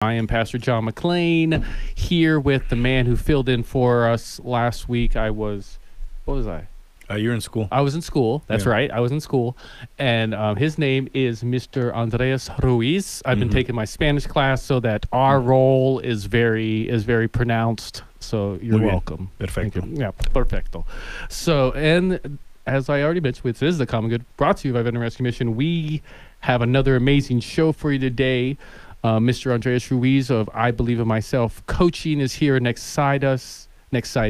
I am Pastor John McLean here with the man who filled in for us last week. What was I? You're in school. I was in school. That's right. I was in school. And his name is Mr. Andres Ruiz. I've been taking my Spanish class so that our role is very pronounced. So you're welcome. Perfecto. Yeah, perfecto. So, and as I already mentioned, this is The Common Good, brought to you by Veteran Rescue Mission. We have another amazing show for you today. Mr. Andres Ruiz of I Believe in Myself Coaching is here next side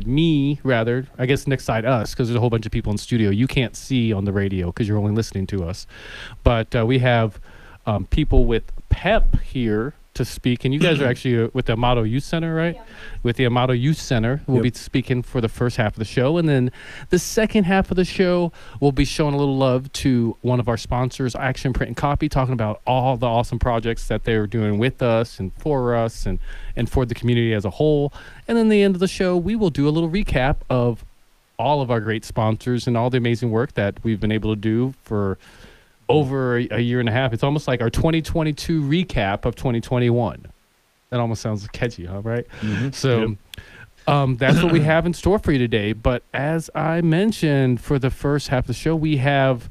me, I guess next side us, because there's a whole bunch of people in studio you can't see on the radio because you're only listening to us. But we have people with PEP here to speak, and you guys are actually with the Amado Youth Center, right? Yeah. With the Amado Youth Center, we'll be speaking for the first half of the show, and then the second half of the show, we'll be showing a little love to one of our sponsors, Action Print and Copy, talking about all the awesome projects that they're doing with us and for us and for the community as a whole. And then at the end of the show, we will do a little recap of all of our great sponsors and all the amazing work that we've been able to do for over a year and a half. It's almost like our 2022 recap of 2021. That almost sounds catchy, huh? Right? So that's what we have in store for you today. But as I mentioned, for the first half of the show, we have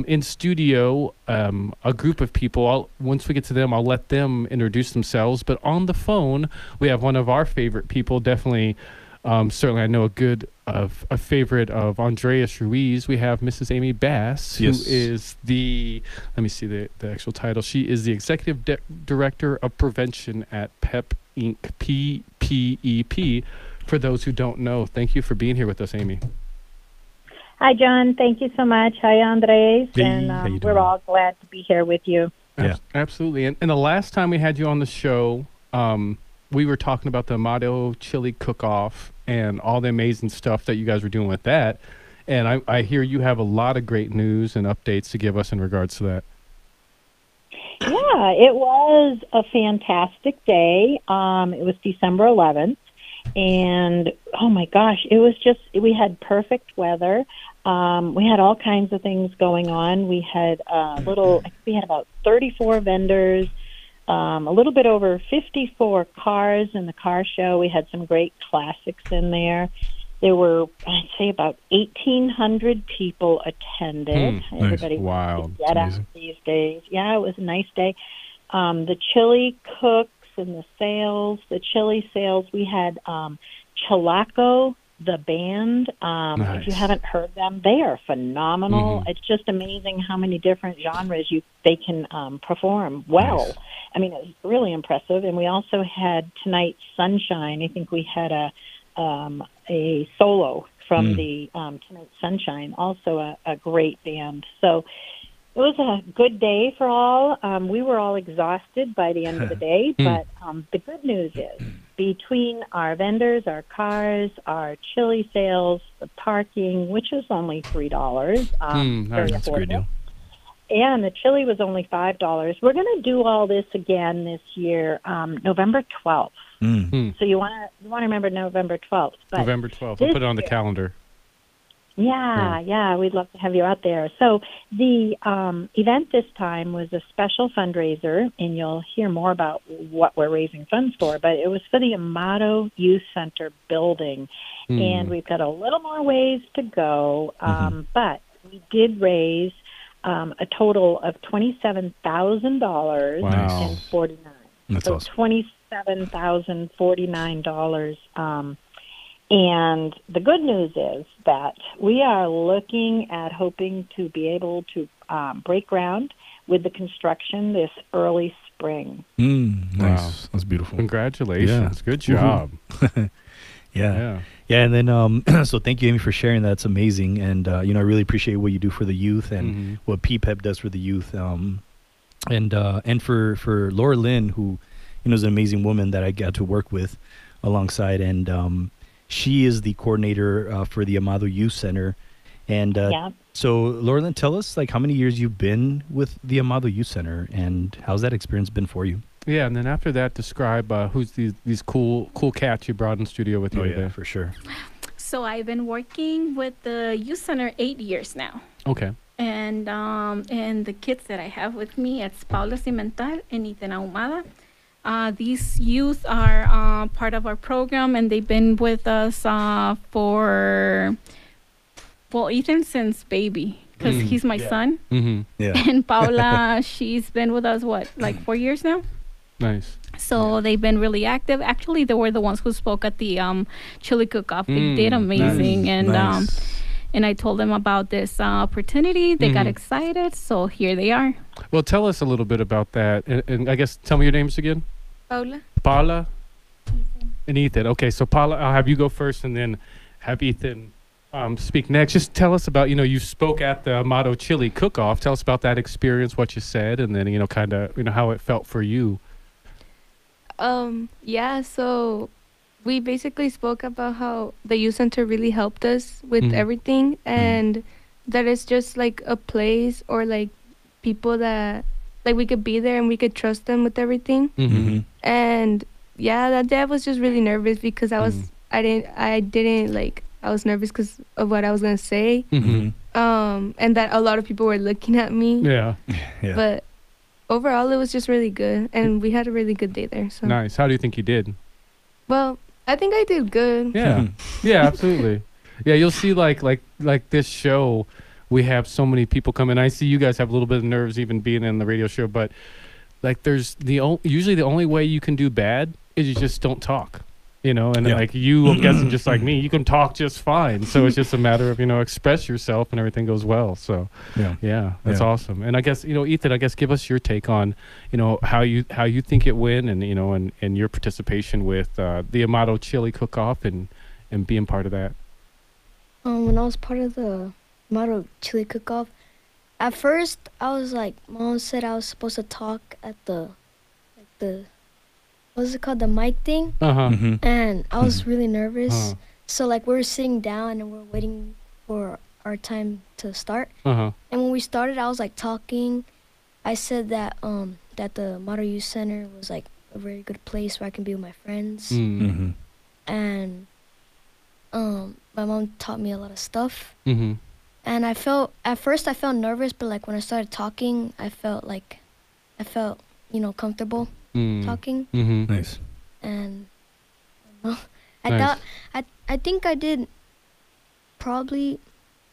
in studio a group of people. Once we get to them, I'll let them introduce themselves. But on the phone, we have one of our favorite people, definitely. Certainly, I know a favorite of Andres Ruiz. We have Mrs. Amy Bass, who is let me see the actual title. She is the Executive Director of Prevention at PEP Inc., PPEP. For those who don't know, thank you for being here with us, Amy. Hi, John. Thank you so much. Hi, Andres. And we're all glad to be here with you. Yeah, absolutely. And the last time we had you on the show, we were talking about the Amado Chili Cook-Off and all the amazing stuff that you guys were doing with that. And I hear you have a lot of great news and updates to give us in regards to that. Yeah, it was a fantastic day. It was December 11th. And, oh, my gosh, it was we had perfect weather. We had all kinds of things going on. We had we had about 34 vendors. A little bit over 54 cars in the car show. We had some great classics in there. There were, I'd say, about 1,800 people attended. Everybody wow, get out these days. Yeah, it was a nice day. The chili cooks and the chili sales. We had Chalaco, the band. If you haven't heard them, they are phenomenal. It's just amazing how many different genres they can perform well. Nice. I mean, it was really impressive. And we also had Tonight's Sunshine. I think we had a solo from the Tonight's Sunshine, also a great band. So it was a good day for all. We were all exhausted by the end of the day, but the good news is between our vendors, our cars, our chili sales, the parking, which was only $3, that's a great deal. And the chili was only $5. We're going to do all this again this year, November 12th. So you want to remember November 12th. But November 12th. We'll put it on the calendar. Yeah, we'd love to have you out there. So the event this time was a special fundraiser, and you'll hear more about what we're raising funds for, but it was for the Amado Youth Center building, and we've got a little more ways to go, but we did raise a total of $27,000 and 49. That's so awesome. $27,049. And the good news is that we are looking at hoping to be able to break ground with the construction this early spring. Nice. Wow. That's beautiful. Congratulations. Good job. Yeah. And then, so thank you, Amy, for sharing that. It's amazing. And, I really appreciate what you do for the youth and what PPEP does for the youth. And for Lorline, who, is an amazing woman that I got to work with alongside. And she is the coordinator for the Amado Youth Center. And so, Lorline, tell us, how many years you've been with the Amado Youth Center and how's that experience been for you? Yeah, and then after that, describe who's these cool cats you brought in studio with you today. For sure. So I've been working with the youth center 8 years now. Okay. And the kids that I have with me, it's Paula Cimental and Ethan Ahumada. These youth are part of our program, and they've been with us for, well, Ethan since baby, because he's my son. Yeah. And Paula, she's been with us, like 4 years now? Nice. So they've been really active. Actually, they were the ones who spoke at the chili cook-off. They did amazing. And I told them about this opportunity. They got excited, so here they are. Well, tell us a little bit about that. And I guess, tell me your names again. Paula? And Ethan. Okay, so Paula, I'll have you go first and then have Ethan speak next. Just tell us about, you spoke at the Amado Chili Cook-Off. Tell us about that experience, what you said, and then, kind of, how it felt for you. Yeah, so we basically spoke about how the youth center really helped us with everything, and that it's just like a place or like people that like we could be there and we could trust them with everything. And yeah, that day I was just really nervous because I was nervous because of what I was gonna say, and that a lot of people were looking at me. Yeah. But overall, it was just really good, and we had a really good day there. So nice. How do you think you did? Well, I think I did good. Yeah. Yeah, absolutely. Yeah, you'll see like this show, we have so many people come in. I see you guys have a little bit of nerves even being in the radio show, but like there's usually the only way you can do bad is you just don't talk. And like you, I'm guessing just like me, you can talk just fine. So it's just a matter of, express yourself and everything goes well. So yeah, that's awesome. And I guess, Ethan, give us your take on, how you think it went and, and your participation with the Amado Chili Cook-Off and being part of that. When I was part of the Amado Chili Cook-Off, at first I was like, Mom said I was supposed to talk at the what's it called, the mic thing, and I was really nervous. So like we were sitting down and we're waiting for our time to start, and when we started I was like talking. I said that that the Amado Youth Center was like a very good place where I can be with my friends, and my mom taught me a lot of stuff, and at first I felt nervous, but like when I started talking I felt comfortable talking. Nice. And I think I did probably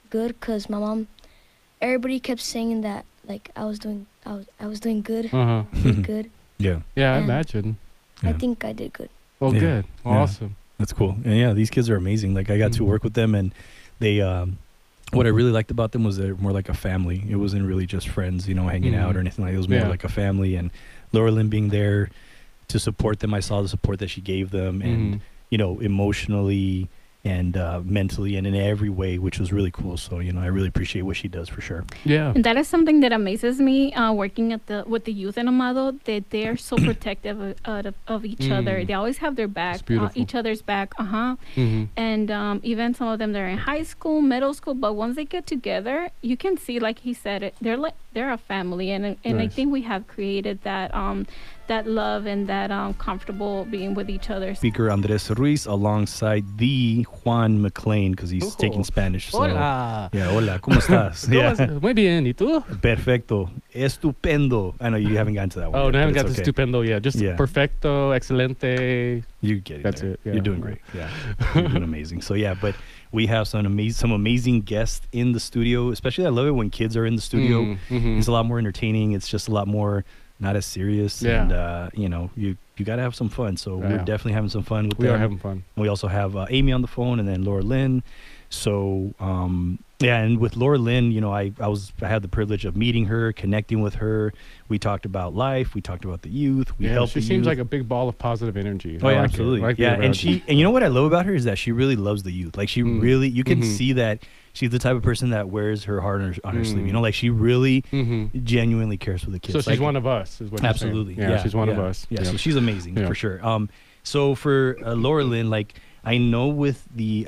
good because my mom, everybody kept saying that like I was doing good, really good. Yeah, I imagine. I think I did good. Well, good. Awesome. That's cool. And yeah, these kids are amazing. Like I got to work with them, and they what I really liked about them was they're more like a family. It wasn't really just friends, hanging out or anything like that. It was more like a family. And Lorline being there to support them, I saw the support that she gave them, and emotionally and mentally and in every way, which was really cool. So I really appreciate what she does for sure. Yeah, and that is something that amazes me working with the youth in Amado, that they are so protective of each other. They always have their back, each other's back. And even some of them, they're in high school, middle school, but once they get together, you can see, like he said, they're a family, and nice. I think we have created that that love and that comfortable being with each other. Speaker Andres Ruiz alongside the Juan McLean, because he's taking Spanish. So, hola. Yeah, hola, ¿cómo estás? Yeah. Muy bien, ¿y tú? Perfecto. Estupendo. I know you haven't gotten to that one. Oh, yet, no, I haven't got to estupendo yet. Just perfecto, excelente. You get it. That's there. it. Yeah. You're doing great. Yeah. You're doing amazing. So, yeah, but we have some amazing guests in the studio. Especially, I love it when kids are in the studio. It's a lot more entertaining. It's just a lot more not as serious. Yeah. And, you got to have some fun. So we're definitely having some fun with them. We are having fun. And we also have Amy on the phone, and then Lorline. So, and with Lorline, I had the privilege of meeting her, connecting with her. We talked about life. We talked about the youth. We helped she seems like a big ball of positive energy. Oh, yeah, absolutely. And you know what I love about her is that she really loves the youth. Like she really, you can see that she's the type of person that wears her heart on her sleeve. Like she really genuinely cares for the kids. So she's one of us, is what you're saying. Absolutely. Yeah, she's one of us. Yeah, so she's amazing for sure. So for Lorline, like I know with the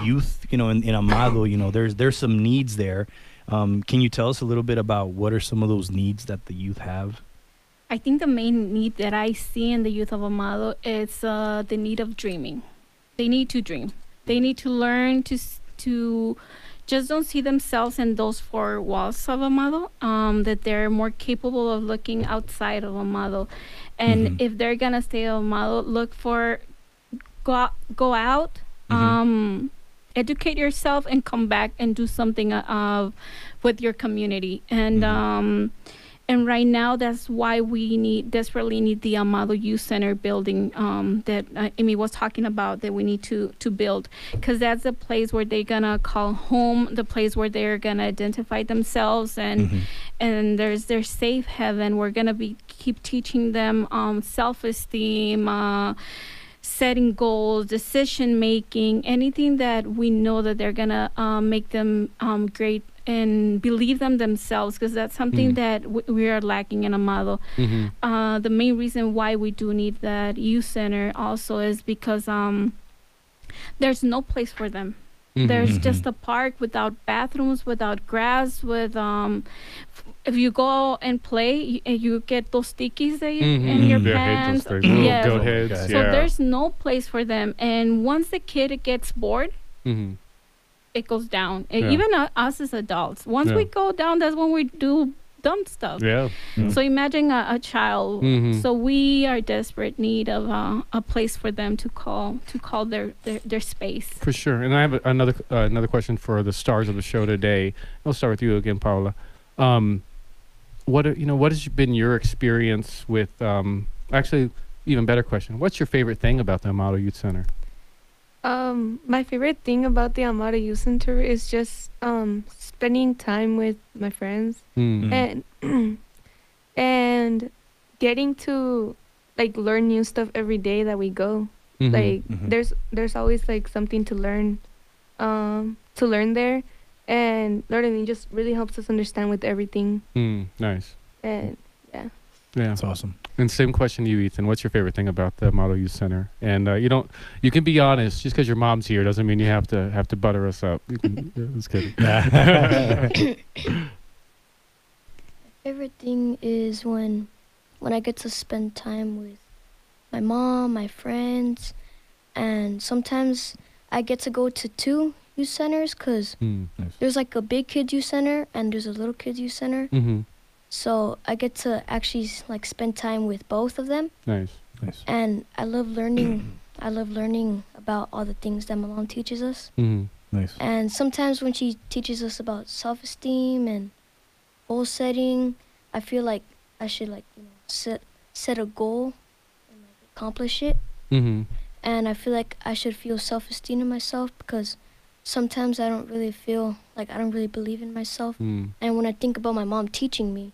youth, in Amado, there's some needs there. Can you tell us a little bit about what are some of those needs that the youth have? I think the main need that I see in the youth of Amado is the need of dreaming. They need to dream. They need to learn to just don't see themselves in those four walls of Amado, that they're more capable of looking outside of Amado. And if they're gonna stay a model, look for go out, educate yourself, and come back and do something with your community. And right now, that's why we desperately need the Amado Youth Center building that Amy was talking about, that we need to build, because that's the place where they're gonna call home, the place where they're gonna identify themselves, and there's their safe haven. We're gonna keep teaching them self-esteem, setting goals, decision making, anything that we know that they're gonna make them great and believe them themselves, because that's something that we are lacking in Amado. The main reason why we do need that youth center also is because there's no place for them. There's just a park without bathrooms, without grass, with if you go and play, you get those stickies that in your pants. Yes. Goat heads. So there's no place for them. And once the kid gets bored, it goes down. Even us as adults, once we go down, that's when we do dumb stuff. So imagine a child. So we are desperate need of a place for them to call their space. For sure. And I have another question for the stars of the show today. I'll start with you again, Paula. What has been your experience with? Actually, even better question. What's your favorite thing about the Amado Youth Center? My favorite thing about the Amado Youth Center is just spending time with my friends and getting to like learn new stuff every day that we go. Like there's always like something to learn there, and learning just really helps us understand with everything. Nice. And yeah, that's awesome. And same question to you, Ethan. What's your favorite thing about the Amado Youth Center? And you can be honest. Just because your mom's here doesn't mean you have to butter us up. That's kidding. Favorite thing is when I get to spend time with my mom, my friends, and sometimes I get to go to 2 youth centers, because there's like a big kids youth center and there's a little kids youth center. So I get to actually like spend time with both of them. Nice. And I love learning. I love learning about all the things that my mom teaches us. Nice. And sometimes when she teaches us about self-esteem and goal setting, I feel like I should set a goal and like accomplish it. And I feel like I should feel self-esteem in myself, because sometimes I don't really feel like I don't really believe in myself. And when I think about my mom teaching me,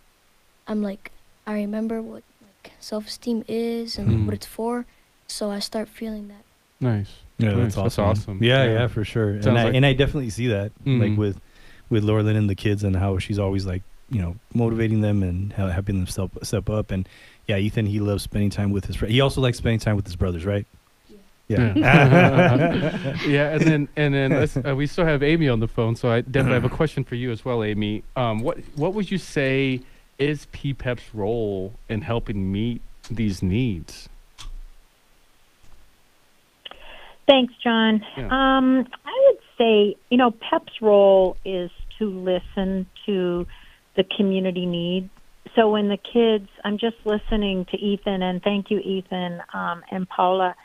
I'm like, I remember what like self-esteem is and what it's for. So I start feeling that. Nice. Yeah, nice. that's awesome. Yeah, for sure. And I definitely see that like with Lorline and the kids, and how she's always like, motivating them and helping them step up. And yeah, Ethan, he loves spending time with his friends. He also likes spending time with his brothers, right? Yeah. Yeah, and then we still have Amy on the phone, so I definitely have a question for you as well, Amy. What would you say is PPEP's role in helping meet these needs? Thanks, John. Yeah. I would say, PEP's role is to listen to the community need. So when the kids, I'm just listening to Ethan, and thank you, Ethan, and Paula.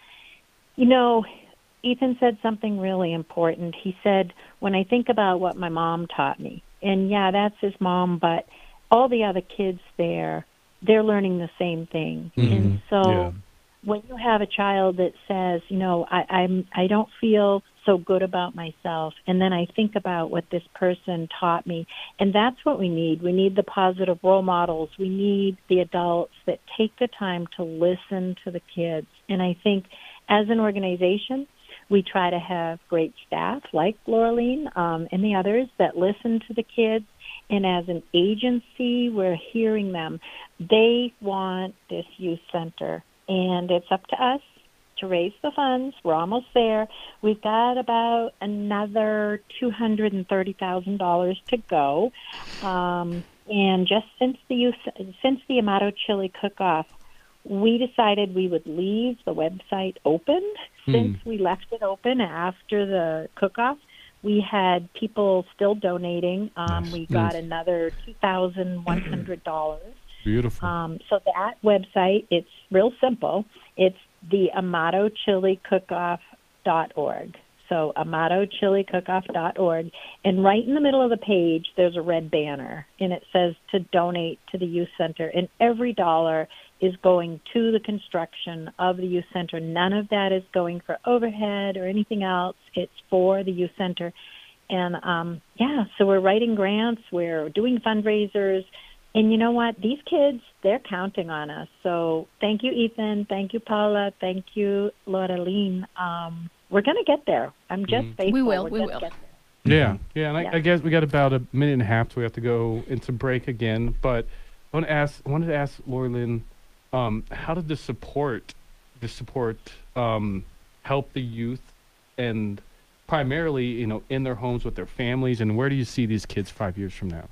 Ethan said something really important. He said, when I think about what my mom taught me, and yeah, that's his mom, but all the other kids there, they're learning the same thing. And so when you have a child that says, I don't feel so good about myself, and then I think about what this person taught me, and that's what we need. We need the positive role models. We need the adults that take the time to listen to the kids. And I think as an organization, we try to have great staff like Lorline and the others that listen to the kids. And as an agency, we're hearing them. They want this youth center, and it's up to us to raise the funds. We're almost there. We've got about another $230,000 to go. And just since the Amado Chili Cook-Off, we decided we would leave the website open. Since we left it open after the cook-off, we had people still donating. We got another $2,100. Beautiful. So that website, it's real simple. It's the AmadoChiliCookoff.org. So AmadoChiliCookoff.org. And right in the middle of the page, there's a red banner, and it says to donate to the youth center. And every dollar is going to the construction of the youth center. None of that is going for overhead or anything else. It's for the youth center. And, so we're writing grants. We're doing fundraisers. And you know what? These kids, they're counting on us. So thank you, Ethan. Thank you, Paula. Thank you, Lorline. We're going to get there. I'm just faithful. We will. Get there. Yeah. And I guess we got about a minute and a half, so we have to go into break again. But I wanted to ask Lorline, how did the support help the youth, and primarily, in their homes with their families, and where do you see these kids 5 years from now?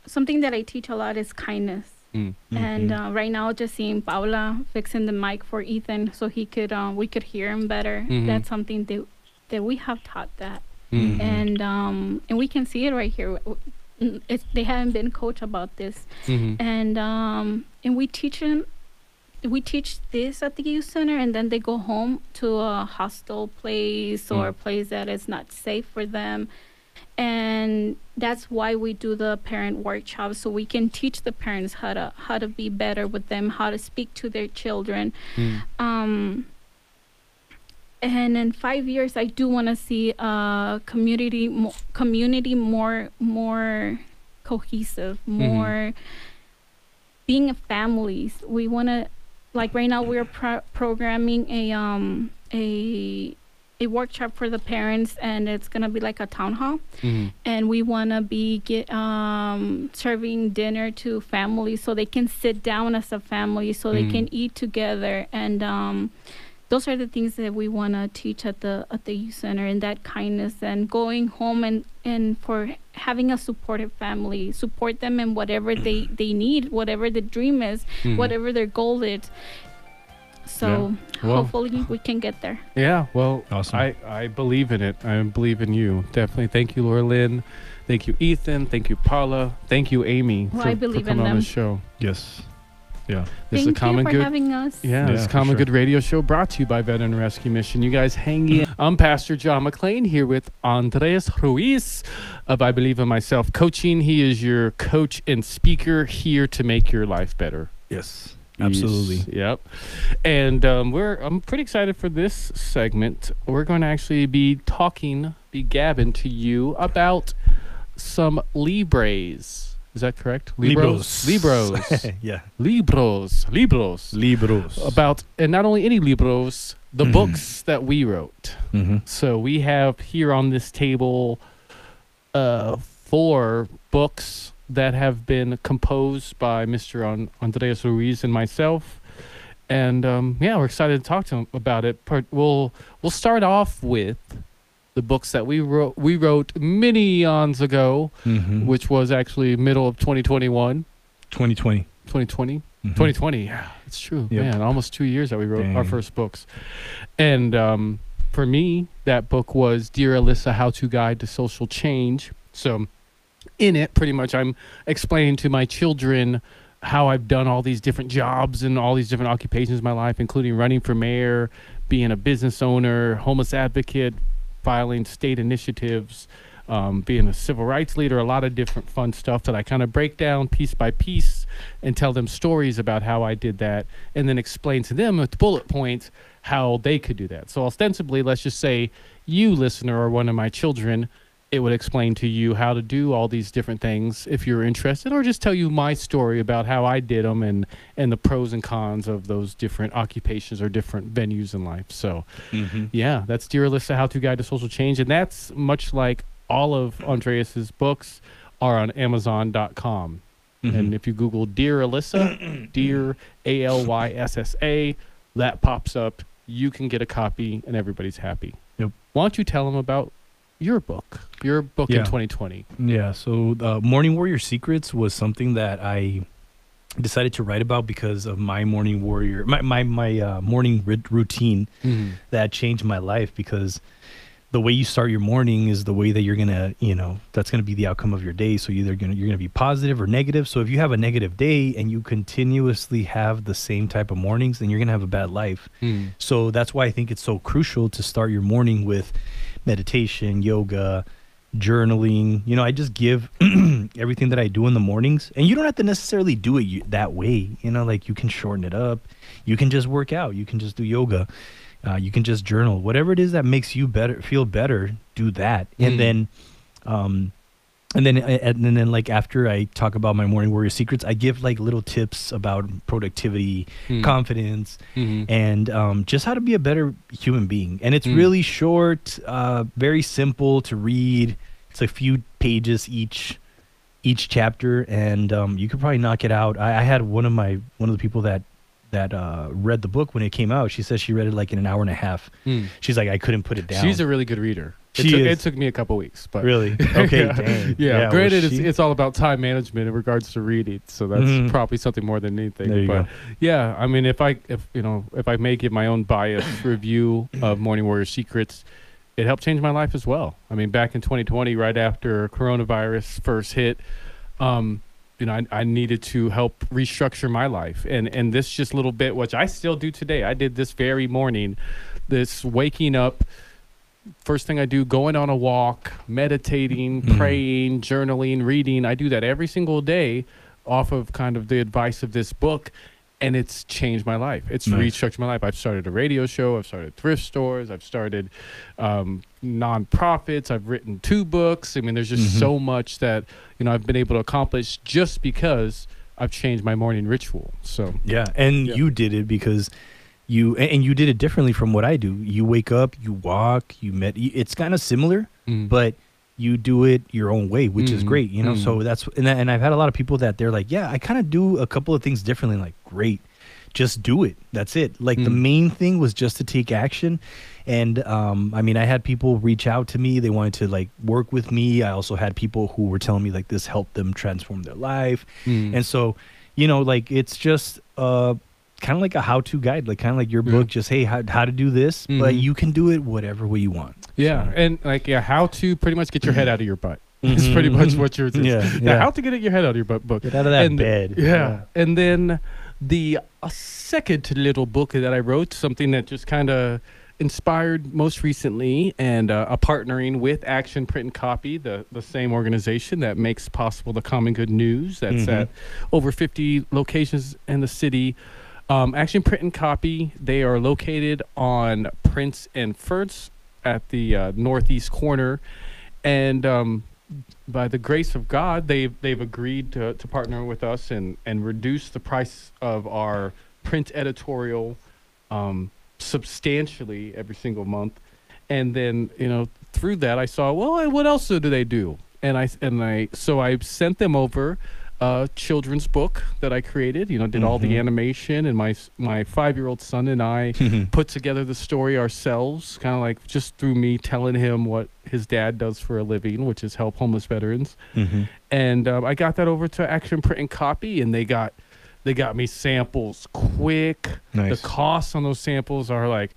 Something that I teach a lot is kindness. And right now, just seeing Paula fixing the mic for Ethan so we could hear him better. That's something that we have taught that, and we can see it right here. They haven't been coached about this, and we teach them. We teach this at the youth center, and then they go home to a hostel place or a place that is not safe for them. And that's why we do the parent workshop, so we can teach the parents how to be better with them, how to speak to their children. And in 5 years, I do want to see a community more cohesive, more being families. We want to, like right now, we're programming a workshop for the parents, and it's gonna be like a town hall, and we want to be serving dinner to families so they can sit down as a family, so they can eat together, and those are the things that we want to teach at the youth center, and that kindness, and going home and for having a supportive family, support them in whatever they need, whatever the dream is, whatever their goal is. So hopefully we can get there. Yeah, well, awesome. I believe in it. I believe in you. Definitely. Thank you, Lorline. Thank you, Ethan. Thank you, Paula. Thank you, Amy, for coming on the show. Yes. Yeah. Thank you for having us. Yeah, this Common Good Radio Show brought to you by Veteran Rescue Mission. You guys hang in. I'm Pastor John McClain here with Andres Ruiz of I Believe in Myself Coaching. He is your coach and speaker here to make your life better. Yes. Absolutely. Yep. And I'm pretty excited for this segment. We're going to actually be gabbing to you about some Libres. Is that correct? Libros. Yeah. Libros. About, and not only any Libros, the books that we wrote. So we have here on this table 4 books that have been composed by Mr. Andres Ruiz and myself. And we're excited to talk to him about it. We'll start off with the books that we wrote many eons ago, which was actually middle of 2021. 2020. 2020. Yeah, it's true. Yep. Man, almost 2 years that we wrote our first books. And for me, that book was Dear Alyssa, How-To Guide to Social Change. So in it, pretty much, I'm explaining to my children how I've done all these different jobs and all these different occupations in my life, including running for mayor, being a business owner, homeless advocate, filing state initiatives, being a civil rights leader, a lot of different fun stuff that I kind of break down piece by piece and tell them stories about how I did that, and then explain to them with bullet points how they could do that. So ostensibly, let's just say you, listener, are one of my children. It would explain to you how to do all these different things if you're interested, or just tell you my story about how I did them and the pros and cons of those different occupations or different venues in life. So, that's Dear Alyssa, How-To Guide to Social Change. And that's much like all of Andreas's books are on Amazon.com. And if you Google Dear Alyssa, Dear Alyssa, that pops up. You can get a copy and everybody's happy. Yep. Why don't you tell them about your book in 2020? Yeah. So Morning Warrior Secrets was something that I decided to write about because of my morning warrior, my morning routine that changed my life, because the way you start your morning is the way that you're gonna, that's gonna be the outcome of your day. So you're gonna be positive or negative. So if you have a negative day and you continuously have the same type of mornings, then you're gonna have a bad life. So that's why I think it's so crucial to start your morning with meditation, yoga, journaling. I just give everything that I do in the mornings, and you don't have to necessarily do it that way. Like you can shorten it up. You can just work out. You can just do yoga. You can just journal, whatever it is that makes you feel better, do that. And then, like after I talk about my morning warrior secrets, I give like little tips about productivity, confidence, and just how to be a better human being. And it's really short, very simple to read. It's a few pages each chapter, and you could probably knock it out. I had one of the people that read the book when it came out. She says she read it like in an hour and a half. She's like, I couldn't put it down. She's a really good reader. It took me a couple weeks, but really, okay, yeah. Dang. Yeah, granted, it's all about time management in regards to reading, so that's probably something more than anything. There you go. Yeah, I mean, if I may give my own biased review of Morning Warrior Secrets, it helped change my life as well. I mean, back in 2020, right after coronavirus first hit, I needed to help restructure my life. And this just little bit, which I still do today. I did this very morning, this waking up, first thing I do, going on a walk, meditating, praying, journaling, reading. I do that every single day off of kind of the advice of this book. And it's changed my life. It's restructured my life. I've started a radio show. I've started thrift stores. I've started nonprofits. I've written 2 books. I mean, there's just so much that, I've been able to accomplish just because I've changed my morning ritual. So yeah. And you did it because you did it differently from what I do. You wake up, you walk, it's kind of similar, but you do it your own way, which is great, so and I've had a lot of people that they're like, yeah, I kind of do a couple of things differently. Like, great, just do it. That's it. Like the main thing was just to take action. And I mean, I had people reach out to me. They wanted to like work with me. I also had people who were telling me like this helped them transform their life. And so, like it's just kind of like a how-to guide, like kind of like your book, just, hey, how to do this, but you can do it whatever way you want. Yeah. So. And like, how to pretty much get your head out of your butt. It's pretty much what yours is. How to get your head out of your butt book. Get out of that bed. Yeah. And then the second little book that I wrote, something that just kind of inspired most recently, and a partnering with Action Print and Copy, the same organization that makes possible the Common Good News. That's at over 50 locations in the city. Action Print and Copy, they are located on Prince and First at the northeast corner. And by the grace of God, they've agreed to partner with us and reduce the price of our print editorial substantially every single month. And then, through that, I saw, well, what else do they do? So I sent them over a children's book that I created, did all the animation, and my 5-year-old son and I put together the story ourselves, kind of like just through me telling him what his dad does for a living, which is help homeless veterans. And I got that over to Action Print and Copy, and they got me samples quick. Nice. The costs on those samples are like,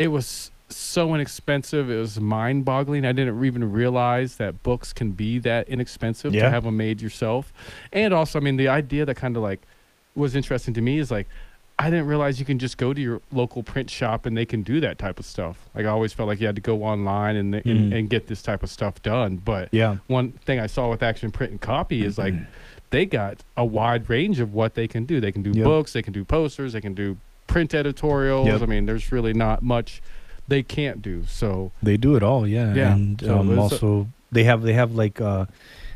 it was so inexpensive. It was mind-boggling. I didn't even realize that books can be that inexpensive to have them made yourself. And also, I mean, the idea that kind of like was interesting to me is like, I didn't realize you can just go to your local print shop and they can do that type of stuff. Like, I always felt like you had to go online and get this type of stuff done. But one thing I saw with Action Print and Copy is like, they got a wide range of what they can do. They can do books, they can do posters, they can do print editorials. I mean, there's really not much they can't do. So they do it all. And so also they have like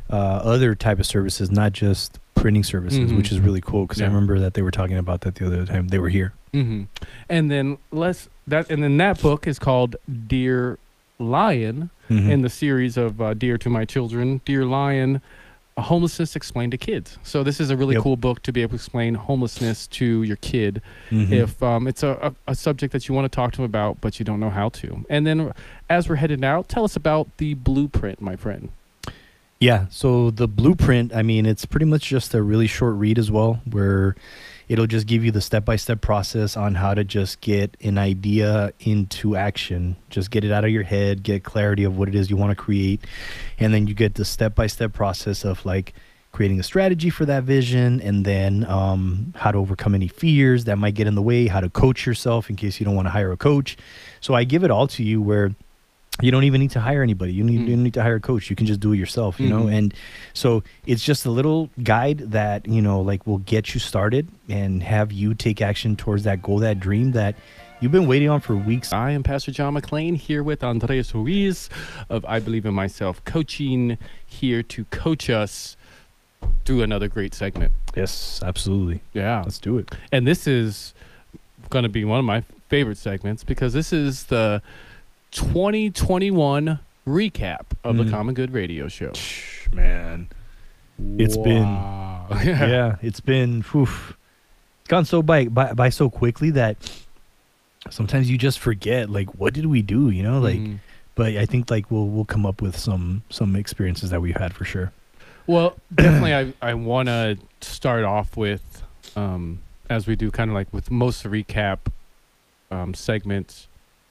other type of services, not just printing services, which is really cool, because I remember that they were talking about that the other time they were here. And then that book is called Dear Lion, in the series of Dear to My Children. Dear Lion, Homelessness Explained to Kids. So this is a really cool book to be able to explain homelessness to your kid if it's a subject that you want to talk to them about, but you don't know how to. And then as we're headed out, tell us about the blueprint, my friend. Yeah, so the blueprint, I mean, it's pretty much just a really short read as well, where it'll just give you the step-by-step process on how to just get an idea into action. Just get it out of your head, get clarity of what it is you want to create. And then you get the step-by-step process of like creating a strategy for that vision, and then how to overcome any fears that might get in the way, how to coach yourself in case you don't want to hire a coach. So I give it all to you where you don't even need to hire anybody. You don't need to hire a coach. You can just do it yourself, you know? And so it's just a little guide that, you know, like will get you started and have you take action towards that goal, that dream that you've been waiting on for weeks. I am Pastor John McClain here with Andres Ruiz of I Believe in Myself Coaching, here to coach us through another great segment. Yes, absolutely. Yeah. Let's do it. And this is going to be one of my favorite segments because this is the 2021 recap of the Common Good Radio Show. Man, it's been it's been it's gone so by so quickly that sometimes you just forget, like, what did we do, you know, like but I think like we'll come up with some experiences that we've had for sure. Well, definitely I want to start off with as we do kind of like with most of the recap segments,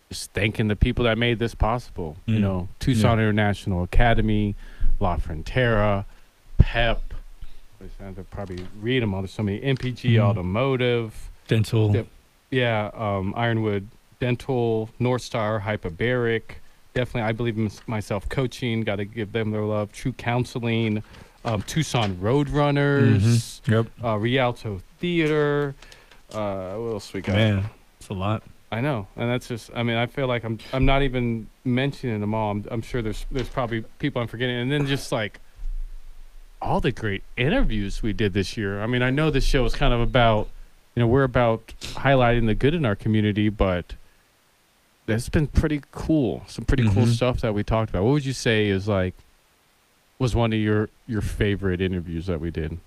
just thanking the people that made this possible. You know, Tucson International Academy, La Frontera, PEP. I have to probably read them all. There's so many. MPG Automotive, Dental. Ironwood Dental, North Star Hyperbaric. Definitely, I Believe in Myself Coaching. Got to give them their love. True Counseling, Tucson Roadrunners, Rialto Theater. What else we got? Man, it's a lot. I know, and that's just. I mean, I feel like I'm not even mentioning them all. I'm sure there's probably people I'm forgetting, and then just like all the great interviews we did this year. I mean, I know this show is kind of about, you know, we're about highlighting the good in our community, but it's been pretty cool. Some pretty cool stuff that we talked about. What would you say is like was one of your favorite interviews that we did?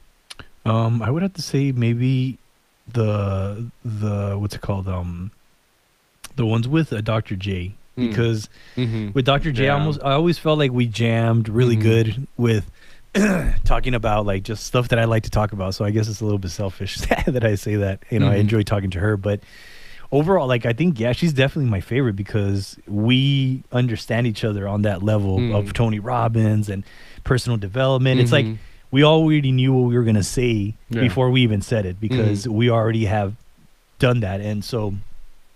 I would have to say maybe the what's it called? The ones with Dr. J, because with Dr. J, I always felt like we jammed really good with talking about like just stuff that I like to talk about. So I guess it's a little bit selfish that I say that, you know, I enjoy talking to her, but overall, like I think, she's definitely my favorite because we understand each other on that level of Tony Robbins and personal development. It's like we already knew what we were going to say before we even said it because we already have done that. And so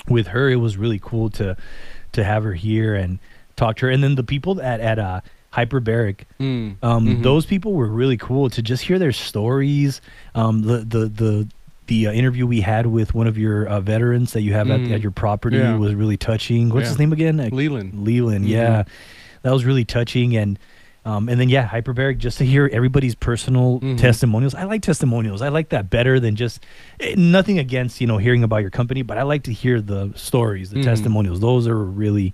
with her, it was really cool to have her here and talk to her. And then the people at Hyperbaric, those people were really cool to just hear their stories. The interview we had with one of your veterans that you have at your property was really touching. What's his name again? Leland. Yeah, that was really touching. And then Hyperbaric, just to hear everybody's personal testimonials. I like testimonials. I like that better than just nothing against, you know, hearing about your company, but I like to hear the stories, the testimonials. Those are really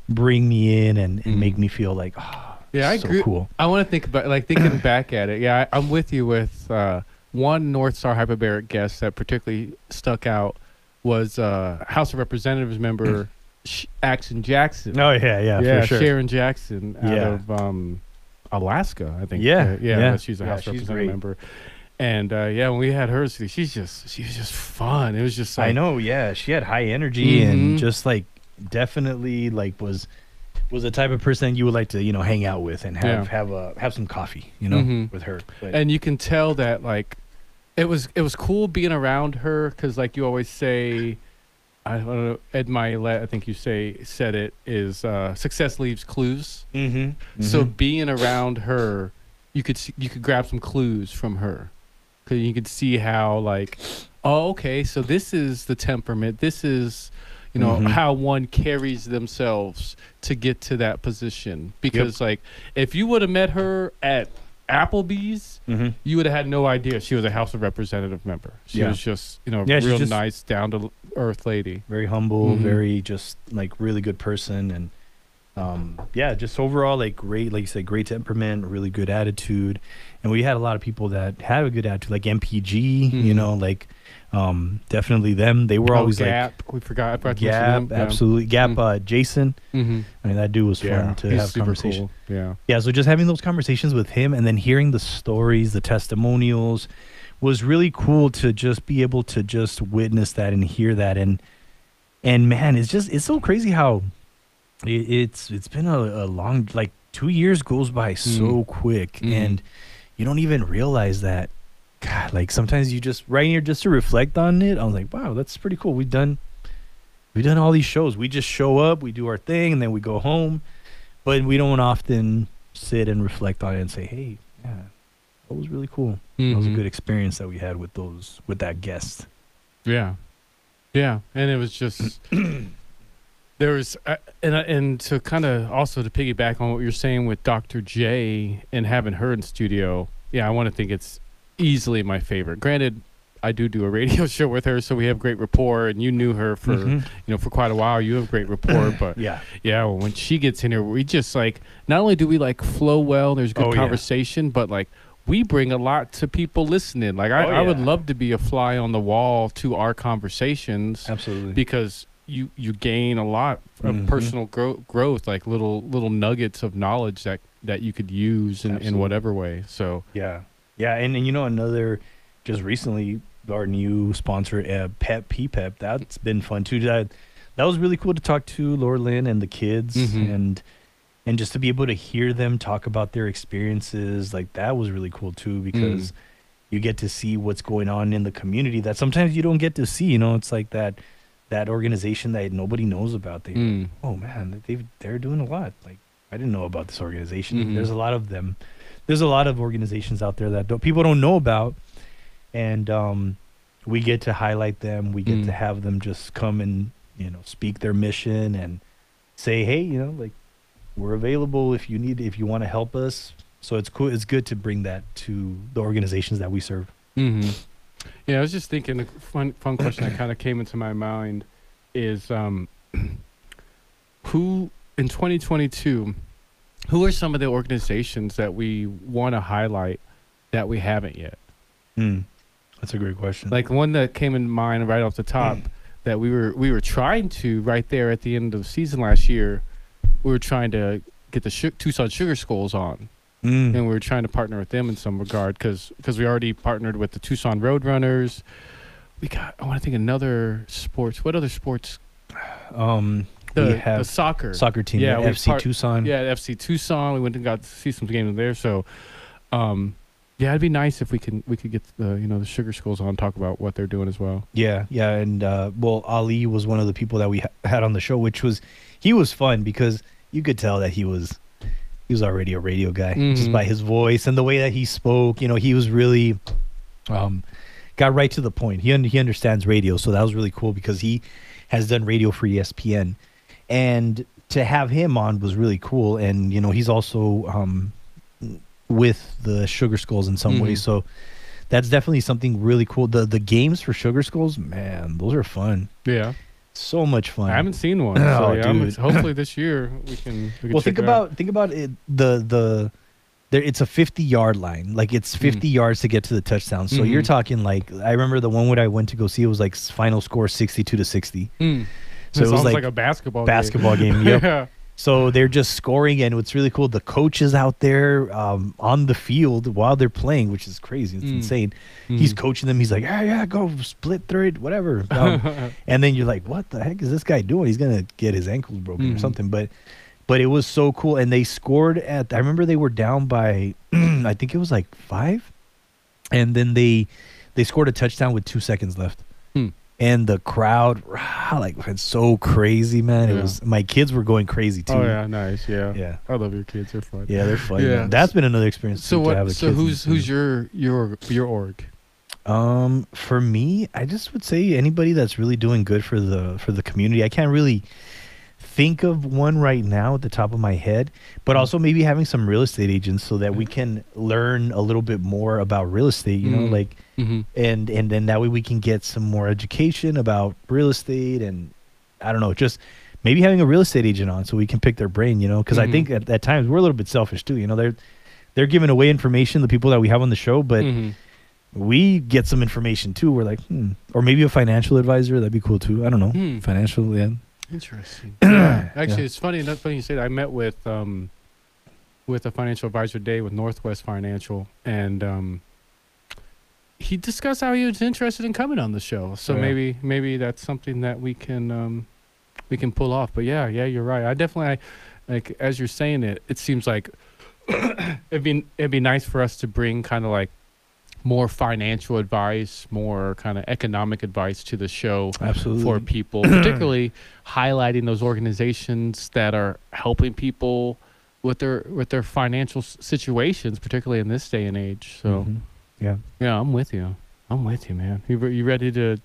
bring me in and make me feel like, I agree. Cool. I want to think about like thinking back at it. Yeah, I'm with you with one North Star Hyperbaric guest that particularly stuck out was House of Representatives member Action Jackson. Oh yeah, for sure. Sharon Jackson out of Alaska, I think. She's a House Representative member. And when we had her, she was just fun. It was just like, I know, she had high energy and just like definitely like was the type of person you would like to, you know, hang out with and have some coffee, you know, with her. But, and you can tell that like it was cool being around her because like you always say, I don't know, Ed Milet, I think you said it is success leaves clues. So being around her, you could grab some clues from her because you could see how like, oh, okay, so this is the temperament. This is, you know, how one carries themselves to get to that position. Because like, if you would have met her at Applebee's, you would have had no idea she was a House of Representative member. She was just, you know, real nice, down to earth lady. Very humble, very just like really good person. And just overall like great, like you said, great temperament, really good attitude. And we had a lot of people that had a good attitude, like MPG, you know, like definitely them. They were always Gap. Like we forgot. Gap, absolutely. Gap, Jason. I mean, that dude was fun to have conversation. Cool. So just having those conversations with him and then hearing the stories, the testimonials, was really cool to just be able to just witness that and hear that. And man, it's so crazy how it's been a long, like 2 years goes by so quick, and you don't even realize that. God, like sometimes you just right here just to reflect on it. I was like, wow, that's pretty cool. We've done all these shows. We just show up, we do our thing, and then we go home. But we don't often sit and reflect on it and say, hey, yeah, that was really cool. That was a good experience that we had with that guest. Yeah. Yeah. And it was just, there was, and to kind of also to piggyback on what you're saying with Dr. J and having her in studio. Yeah, I want to think it's easily my favorite. Granted, I do a radio show with her, so we have great rapport, and you knew her for for quite a while. You have great rapport, but yeah, when she gets in here, we just like, not only do we like flow well, there's good conversation, but like we bring a lot to people listening. Like I would love to be a fly on the wall to our conversations. Absolutely. Because you gain a lot of personal growth, like little nuggets of knowledge that you could use in whatever way. So yeah, and another, just recently, our new sponsor, PEP, that's been fun too. That was really cool to talk to Lorline and the kids, and just to be able to hear them talk about their experiences. Like that was really cool too, because you get to see what's going on in the community that sometimes you don't get to see. It's like that organization that nobody knows about. Oh man, they're doing a lot. Like I didn't know about this organization. There's a lot of them. There's a lot of organizations out there that people don't know about. And we get to highlight them. We get to have them just come and, speak their mission and say, hey, like we're available if you want to help us. So it's cool. It's good to bring that to the organizations that we serve. Yeah, I was just thinking a fun question that kind of came into my mind is who in 2022, who are some of the organizations that we want to highlight that we haven't yet? That's a great question. Like one that came in mind right off the top that we were trying to right there at the end of the season last year. We were trying to get the Tucson Sugar Skulls on, and we were trying to partner with them in some regard because we already partnered with the Tucson Roadrunners. I want to think another sports. What other sports? The soccer team. Yeah, FC Tucson. Yeah, FC Tucson. We went and got to see some games there. So, yeah, it'd be nice if we could get the Sugar Skulls on, talk about what they're doing as well. Yeah, and Ali was one of the people that we had on the show, he was fun because you could tell that he was already a radio guy just by his voice and the way that he spoke. He was really got right to the point. He understands radio, so that was really cool because he has done radio for ESPN, and to have him on was really cool. And he's also with the Sugar Skulls in some way, so that's definitely something really cool. The games for Sugar Skulls, man, those are fun. Yeah, so much fun. I haven't seen one. So yeah, hopefully this year we can well, think about it. It's a 50-yard line. Like it's 50 yards to get to the touchdown. So you're talking like, I remember the one I went to go see, it was like final score 62-60. So it was like a basketball game. Yep. Yeah. So they're just scoring, and what's really cool, the coach is out there on the field while they're playing, which is crazy. It's insane. He's coaching them. He's like, yeah, go split third, whatever. And then you're like, what the heck is this guy doing? He's going to get his ankles broken or something. But it was so cool. And they scored I remember they were down by, I think it was like 5. And then they scored a touchdown with 2 seconds left. And the crowd, went so crazy, man. It was, my kids were going crazy too. Oh yeah, nice. Yeah. I love your kids. They're fun. Yeah, they're fun. Yeah. That's been another experience. So who's your org? For me, I just would say anybody that's really doing good for the community. I can't really think of one right now at the top of my head, but also maybe having some real estate agents so that we can learn a little bit more about real estate, and then that way we can get some more education about real estate. And I don't know, just maybe having a real estate agent on so we can pick their brain, because I think at times we're a little bit selfish too. They're giving away information, the people that we have on the show, but we get some information too. We're like, or maybe a financial advisor, that'd be cool too. I don't know. Financial, yeah. Interesting. Actually, it's funny. That's funny you say that. I met with a financial advisor day with Northwest Financial, and he discussed how he was interested in coming on the show. So maybe that's something that we can pull off. But yeah, you're right. I definitely like as you're saying it. It seems like it'd be nice for us to bring kind of like more financial advice, more kind of economic advice to the show. Absolutely. For people, particularly highlighting those organizations that are helping people with their financial situations, particularly in this day and age. So, yeah, I'm with you, man. You ready to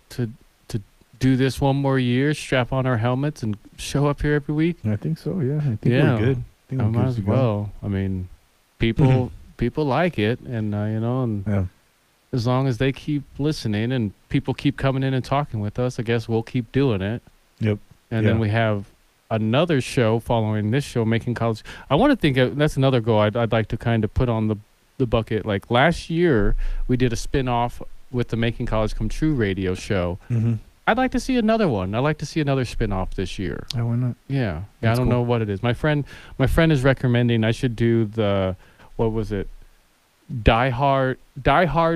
do this one more year? Strap on our helmets and show up here every week. I think so. Yeah, I think we're good. I think I might as well. I mean, people like it, and as long as they keep listening and people keep coming in and talking with us, I guess we'll keep doing it. Yep. And then we have another show following this show, Making College. I want to think that's another goal I'd like to kind of put on the bucket. Like last year, we did a spin-off with the Making College Come True radio show. Mm-hmm. I'd like to see another one. I'd like to see another spin-off this year. Oh, why not? Yeah. I don't know what it is. My friend is recommending I should do what was it? Die Hard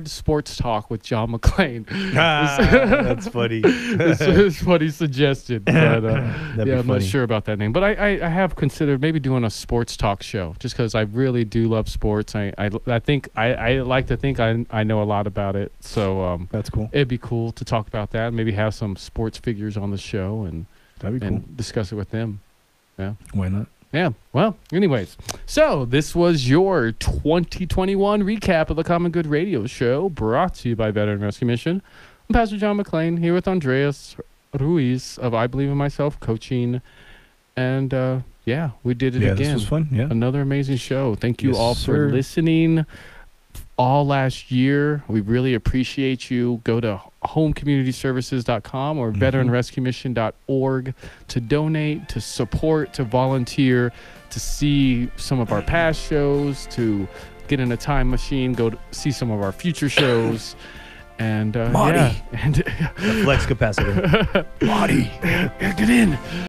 Sports Talk with John McClane. That's funny. It's what he suggested. But, I'm funny. not sure about that name. But I have considered maybe doing a sports talk show just because I really do love sports. I think I like to think I know a lot about it. So that's cool. It'd be cool to talk about that. Maybe have some sports figures on the show and that'd be cool. And discuss it with them. Yeah. Why not? Yeah. Well, anyways, so this was your 2021 recap of the Common Good Radio Show brought to you by Veteran Rescue Mission. I'm Pastor John McClain here with Andreas Ruiz of I Believe in Myself Coaching. And we did it again. This was fun. Yeah. Another amazing show. Thank you all for listening all last year. We really appreciate you. Go to homecommunityservices.com or veteranrescuemission.org to donate, to support, to volunteer, to see some of our past shows, to get in a time machine, go to see some of our future shows. And Marty. and the flex capacitor. Marty, get in.